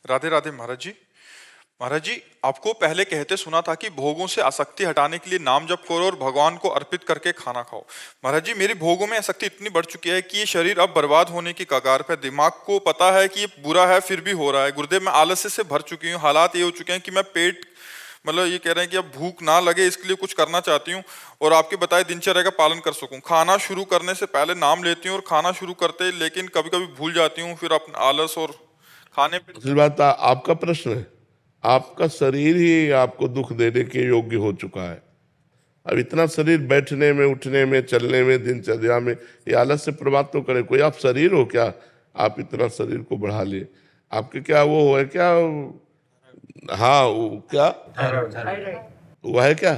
राधे राधे महाराज जी। महाराज जी, आपको पहले कहते सुना था कि भोगों से आसक्ति हटाने के लिए नाम जप करो और भगवान को अर्पित करके खाना खाओ। महाराज जी, मेरी भोगों में आसक्ति इतनी बढ़ चुकी है कि ये शरीर अब बर्बाद होने की कगार पे। दिमाग को पता है कि ये बुरा है, फिर भी हो रहा है। गुर्दे में आलस्य से भर चुकी हूँ। हालात ये हो चुके हैं कि मैं पेट मतलब ये कह रहे हैं कि अब भूख ना लगे, इसके लिए कुछ करना चाहती हूँ और आपके बताए दिनचर्या का पालन कर सकूं। खाना शुरू करने से पहले नाम लेती हूँ और खाना शुरू करते लेकिन कभी कभी भूल जाती हूँ, फिर अपना आलस और खाने पे। असली बात आपका प्रश्न है। आपका शरीर ही आपको दुख देने के योग्य हो चुका है। अब इतना शरीर बैठने में, उठने में, चलने में, दिनचर्या में ये आलस से प्रभावित तो करे। कोई आप शरीर हो क्या? आप इतना शरीर को बढ़ा लिए। आपके क्या वो है क्या? हाँ, वो क्या वो है क्या?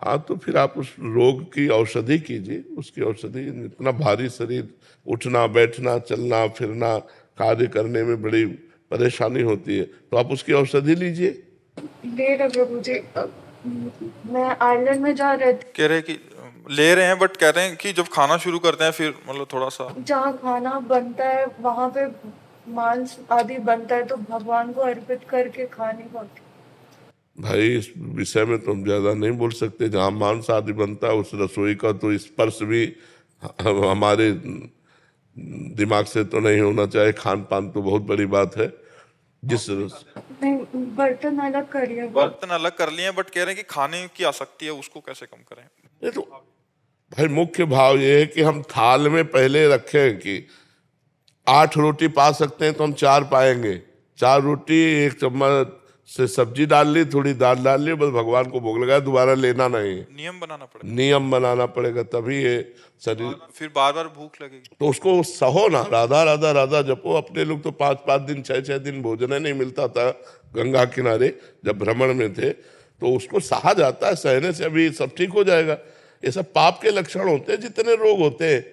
हाँ, तो फिर आप उस रोग की औषधि कीजिए। उसकी औषधि, इतना भारी शरीर, उठना बैठना चलना फिरना कार्य करने में बड़ी परेशानी होती है, तो आप उसकी औषधि लीजिए। ले रहे प्रभु जी। मैं आयरलैंड में जा रहे थे। कह रहे कि ले रहे हैं, बट कह रहे हैं कि जब खाना शुरू करते हैं फिर मतलब थोड़ा सा। जहाँ खाना बनता है वहां पे मांस आदि बनता है, तो भगवान को अर्पित करके खाने को। भाई, इस विषय में तो हम ज्यादा नहीं बोल सकते। जहाँ मांस आदि बनता है उस रसोई का तो स्पर्श भी हमारे दिमाग से तो नहीं होना चाहिए। खान पान तो बहुत बड़ी बात है। नहीं, बर्तन अलग करिए। बर्तन अलग कर लिए हैं, बट कह रहे हैं कि खाने की आसक्ति है, उसको कैसे कम करें। ये तो भाई मुख्य भाव ये है कि हम थाल में पहले रखें कि 8 रोटी पा सकते हैं तो हम 4 पाएंगे। 4 रोटी, 1 चम्मच से सब्जी डाल ली, थोड़ी दाल डाल ली, बस भगवान को भोग लगाया, दोबारा लेना नहीं। नियम बनाना पड़ेगा। नियम बनाना पड़ेगा, तभी ये शरीर। फिर बार बार भूख लगेगी तो उसको सहो ना, राधा राधा राधा जपो। अपने लोग तो 5-5 दिन 6-6 दिन भोजन नहीं मिलता था गंगा किनारे जब भ्रमण में थे, तो उसको सहा जाता है। सहने से अभी सब ठीक हो जाएगा। ये सब पाप के लक्षण होते हैं जितने रोग होते हैं।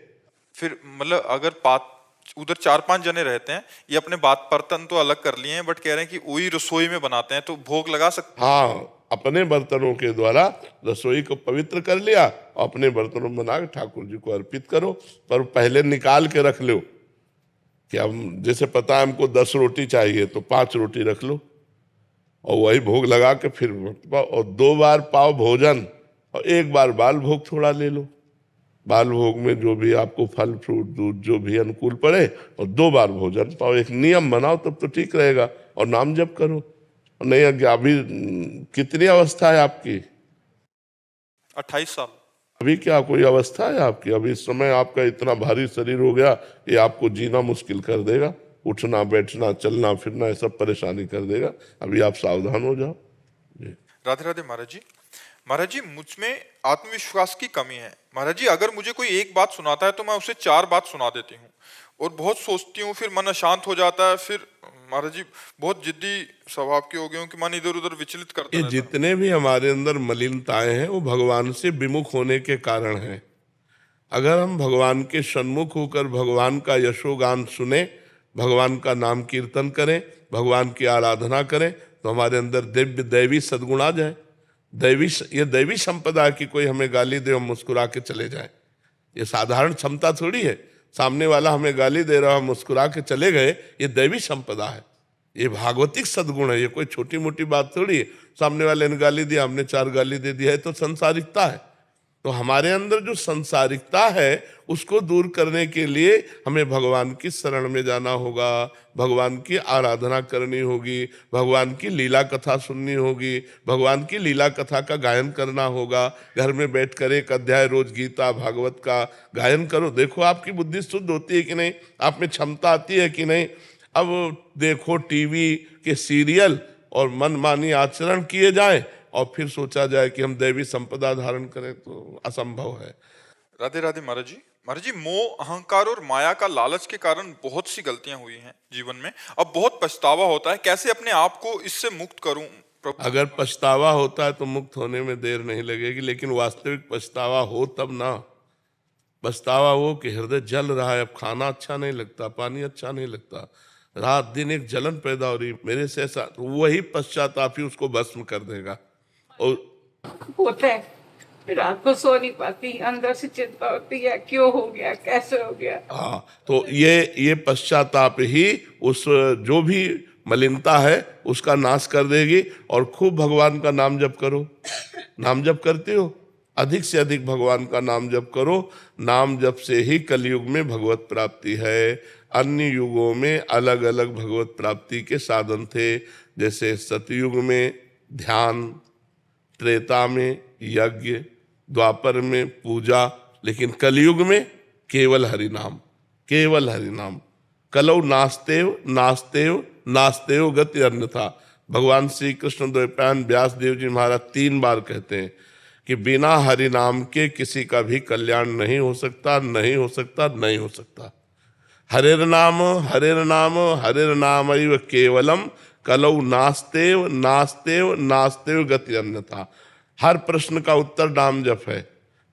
फिर मतलब अगर पात उधर 4-5 जने रहते हैं, ये अपने बात बर्तन तो अलग कर लिए हैं, बट कह रहे हैं कि वही रसोई में बनाते हैं तो भोग लगा सकते हैं। हाँ, अपने बर्तनों के द्वारा रसोई को पवित्र कर लिया, अपने बर्तनों में बना के ठाकुर जी को अर्पित करो। पर पहले निकाल के रख लो कि हम, जैसे पता है हमको 10 रोटी चाहिए तो 5 रोटी रख लो और वही भोग लगा के फिर पाओ। और 2 बार पाओ भोजन और 1 बार बाल भोग थोड़ा ले लो। बाल भोग में जो भी आपको फल फ्रूट दूध जो भी अनुकूल पड़े, और 2 बार भोजन पाओ। एक नियम बनाओ, तब तो ठीक रहेगा। और नाम जप करो। और नहीं, अभी कितनी अवस्था है आपकी? 28 साल। अभी क्या कोई अवस्था है आपकी? अभी इस समय आपका इतना भारी शरीर हो गया, ये आपको जीना मुश्किल कर देगा। उठना बैठना चलना फिरना ये सब परेशानी कर देगा। अभी आप सावधान हो जाओ जी। राधे राधे महाराज जी। महाराज जी, मुझ में आत्मविश्वास की कमी है। महाराज जी, अगर मुझे कोई एक बात सुनाता है तो मैं उसे 4 बात सुना देती हूँ और बहुत सोचती हूँ, फिर मन अशांत हो जाता है। फिर महाराज जी, बहुत जिद्दी स्वभाव की हो गई हूँ कि मन इधर उधर विचलित करता ये रहता है। जितने भी हमारे अंदर मलिनताएं हैं वो भगवान से विमुख होने के कारण हैं। अगर हम भगवान के सन्मुख होकर भगवान का यशोगान सुने, भगवान का नाम कीर्तन करें, भगवान की आराधना करें, तो हमारे अंदर दिव्य दैवी सद्गुण आ जाए। ये दैवी संपदा है कि कोई हमें गाली दे और मुस्कुरा के चले जाए। ये साधारण क्षमता थोड़ी है। सामने वाला हमें गाली दे रहा, मुस्कुरा के चले गए, ये दैवी संपदा है। ये भागवतिक सद्गुण है। ये कोई छोटी मोटी बात थोड़ी है। सामने वाले ने गाली दिया, हमने 4 गाली दे दिया है, तो संसारिकता है। तो हमारे अंदर जो संसारिकता है उसको दूर करने के लिए हमें भगवान की शरण में जाना होगा, भगवान की आराधना करनी होगी, भगवान की लीला कथा सुननी होगी, भगवान की लीला कथा का गायन करना होगा। घर में बैठकर 1 अध्याय रोज गीता भागवत का गायन करो। देखो आपकी बुद्धि शुद्ध होती है कि नहीं, आप में क्षमता आती है कि नहीं। अब देखो टीवी के सीरियल और मनमानी आचरण किए जाए और फिर सोचा जाए कि हम दैवी संपदा धारण करें, तो असंभव है। राधे राधे महाराज जी। महाराज जी, मोह अहंकार और माया का लालच के कारण बहुत सी गलतियां हुई हैं जीवन में। अब बहुत पछतावा होता है, कैसे अपने आप को इससे मुक्त करूं प्रभु। अगर पछतावा होता है तो मुक्त होने में देर नहीं लगेगी, लेकिन वास्तविक पछतावा हो तब ना। पछतावा वो कि हृदय जल रहा है, अब खाना अच्छा नहीं लगता, पानी अच्छा नहीं लगता, रात दिन एक जलन पैदा हो रही मेरे से ऐसा, तो वही पश्चाताप ही उसको भस्म कर देगा। और होता है। रात को सो नहीं पाती, अंदर से चिंता होती है क्यों हो गया, कैसे हो गया। हाँ, तो ये पश्चाताप ही उस जो भी मलिनता है उसका नाश कर देगी। और खूब भगवान का नाम जप करो। नाम जप करते हो, अधिक से अधिक भगवान का नाम जप करो। नाम जप से ही कलयुग में भगवत प्राप्ति है। अन्य युगों में अलग अलग भगवत प्राप्ति के साधन थे, जैसे सतयुग में ध्यान, त्रेता में यज्ञ, द्वापर में पूजा, लेकिन कलयुग में केवल हरि नाम, केवल हरि नाम। कलौ नास्तेव नास्तेव नास्तेव गति अन्यथा। भगवान श्री कृष्ण द्वैपायन व्यास देव जी महाराज 3 बार कहते हैं कि बिना हरि नाम के किसी का भी कल्याण नहीं हो सकता, नहीं हो सकता, नहीं हो सकता। हरेर नाम हरेर नाम हरेर नामैव केवलम कलौ नास्तेव नास्तेव नास्तेव गति अन्यथा। हर प्रश्न का उत्तर नाम जप है।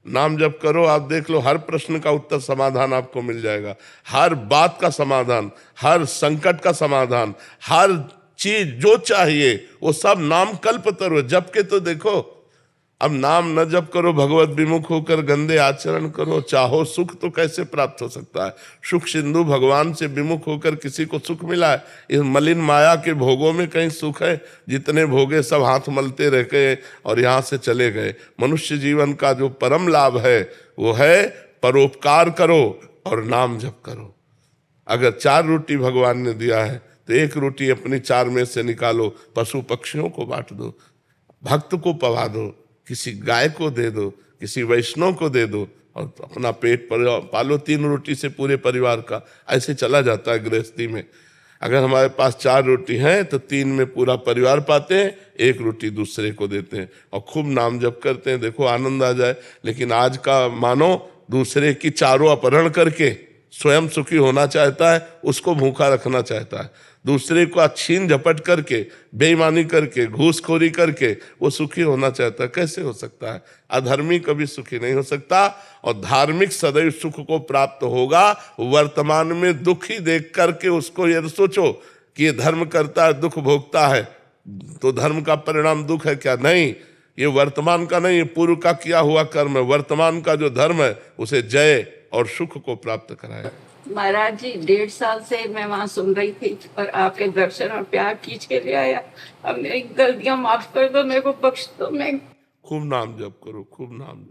नाम जप करो, आप देख लो हर प्रश्न का उत्तर समाधान आपको मिल जाएगा। हर बात का समाधान, हर संकट का समाधान, हर चीज जो चाहिए वो सब नाम कल्पतरु। जप के तो देखो, अब नाम न जप करो, भगवत विमुख होकर गंदे आचरण करो, चाहो सुख तो कैसे प्राप्त हो सकता है। सुख सिंधु भगवान से विमुख होकर किसी को सुख मिला है? इस मलिन माया के भोगों में कहीं सुख है? जितने भोगे सब हाथ मलते रह गए और यहाँ से चले गए। मनुष्य जीवन का जो परम लाभ है वो है परोपकार करो और नाम जप करो। अगर 4 रोटी भगवान ने दिया है तो 1 रोटी अपनी 4 में से निकालो, पशु पक्षियों को बांट दो, भक्त को पवा दो, किसी गाय को दे दो, किसी वैष्णव को दे दो और अपना पेट पालो। 3 रोटी से पूरे परिवार का ऐसे चला जाता है गृहस्थी में। अगर हमारे पास 4 रोटी हैं तो 3 में पूरा परिवार पाते हैं, 1 रोटी दूसरे को देते हैं और खूब नाम जप करते हैं। देखो आनंद आ जाए। लेकिन आज का मानो दूसरे की चारों अपहरण करके स्वयं सुखी होना चाहता है, उसको भूखा रखना चाहता है। दूसरे को छीन झपट करके, बेईमानी करके, घूसखोरी करके वो सुखी होना चाहता है। कैसे हो सकता है? अधर्मी कभी सुखी नहीं हो सकता। और धार्मिक सदैव सुख को प्राप्त होगा। वर्तमान में दुखी देख करके उसको यदि सोचो कि ये धर्म करता है, दुख भोगता है, तो धर्म का परिणाम दुख है क्या? नहीं, ये वर्तमान का नहीं, ये पूर्व का किया हुआ कर्म है। वर्तमान का जो धर्म है उसे जय और सुख को प्राप्त कराए। महाराज जी 1.5 साल से मैं वहाँ सुन रही थी और आपके दर्शन और प्यार खींच के ले आया। अब मेरी गलतियां माफ कर दो, मेरे को बख्श दो। मैं खूब नाम जप करो, खूब नाम जप।